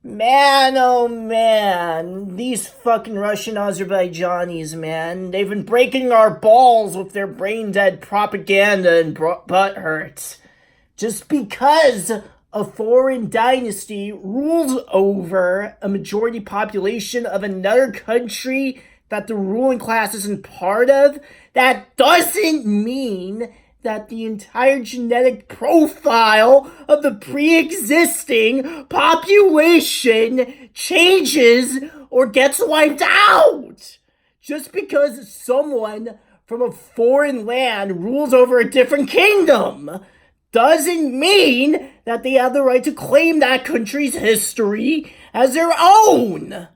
Man, oh man, these fucking Russian Azerbaijanis, man, they've been breaking our balls with their brain dead propaganda and butt hurts. Just because a foreign dynasty rules over a majority population of another country that the ruling class isn't part of, that doesn't mean that the entire genetic profile of the pre-existing population changes or gets wiped out. Just because someone from a foreign land rules over a different kingdom doesn't mean that they have the right to claim that country's history as their own.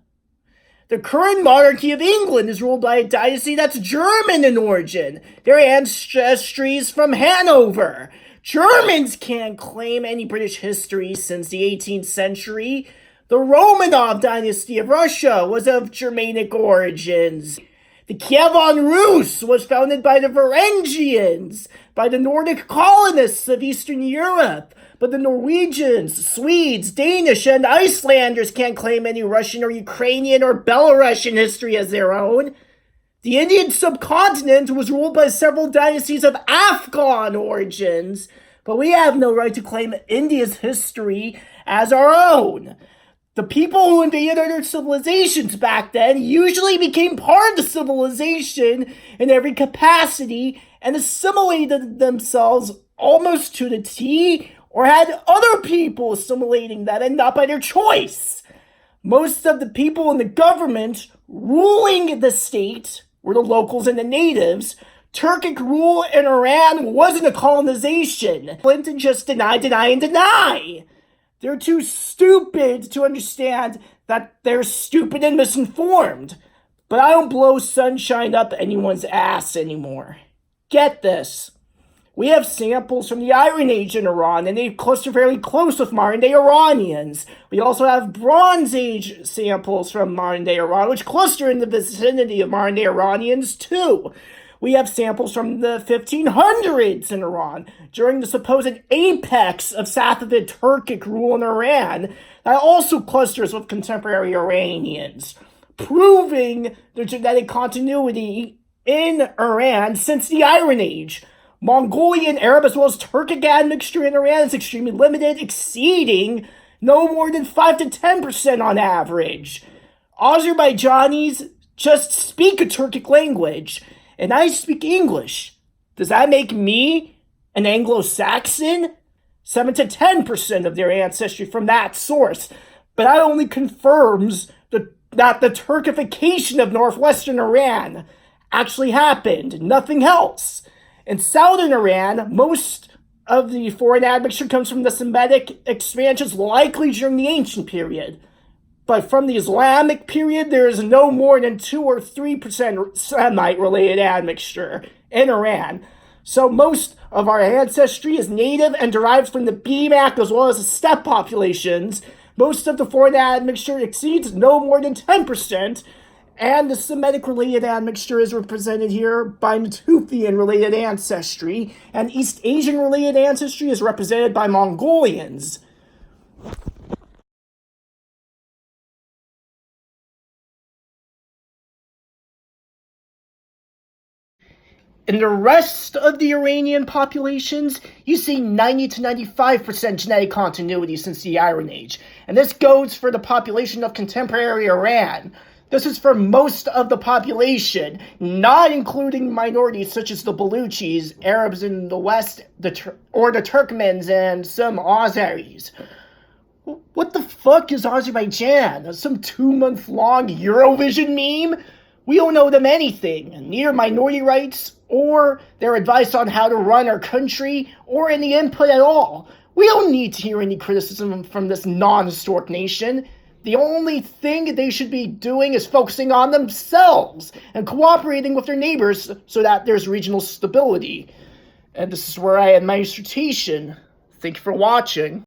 The current monarchy of England is ruled by a dynasty that's German in origin. Their ancestry is from Hanover. Germans can't claim any British history since the 18th century. The Romanov dynasty of Russia was of Germanic origins. The Kievan Rus was founded by the Varangians, by the Nordic colonists of Eastern Europe. But the Norwegians, Swedes, Danish, and Icelanders can't claim any Russian or Ukrainian or Belarusian history as their own. The Indian subcontinent was ruled by several dynasties of Afghan origins, but we have no right to claim India's history as our own. The people who invaded other civilizations back then usually became part of the civilization in every capacity and assimilated themselves almost to the T, or had other people assimilating them and not by their choice. Most of the people in the government ruling the state were the locals and the natives. Turkic rule in Iran wasn't a colonization. Clinton just deny. They're too stupid to understand that they're stupid and misinformed. But I don't blow sunshine up anyone's ass anymore. Get this. We have samples from the Iron Age in Iran, and they cluster fairly close with modern-day Iranians. We also have Bronze Age samples from modern-day Iran, which cluster in the vicinity of modern-day Iranians, too. We have samples from the 1500s in Iran, during the supposed apex of Safavid Turkic rule in Iran, that also clusters with contemporary Iranians, proving the genetic continuity in Iran since the Iron Age. Mongolian, Arab, as well as Turkic admixture in Iran is extremely limited, exceeding no more than 5 to 10% on average. Azerbaijanis just speak a Turkic language, and I speak English. Does that make me an Anglo-Saxon? 7 to 10% of their ancestry from that source, but that only confirms that the Turkification of northwestern Iran actually happened, nothing else. In southern Iran, most of the foreign admixture comes from the Semitic expansions, likely during the ancient period. But from the Islamic period, there is no more than 2 or 3% Semite-related admixture in Iran. So most of our ancestry is native and derived from the BMAC as well as the steppe populations. Most of the foreign admixture exceeds no more than 10%. And the Semitic-related admixture is represented here by Natufian-related ancestry, and East Asian-related ancestry is represented by Mongolians. In the rest of the Iranian populations, you see 90 to 95% genetic continuity since the Iron Age, and this goes for the population of contemporary Iran. This is for most of the population, not including minorities such as the Baluchis, Arabs in the West, or the Turkmens and some Azeris. What the fuck is Azerbaijan? Some 2-month-long Eurovision meme? We don't owe them anything, neither minority rights, or their advice on how to run our country, or any input at all. We don't need to hear any criticism from this non-historic nation. The only thing they should be doing is focusing on themselves and cooperating with their neighbors so that there's regional stability. And this is where I end my dissertation. Thank you for watching.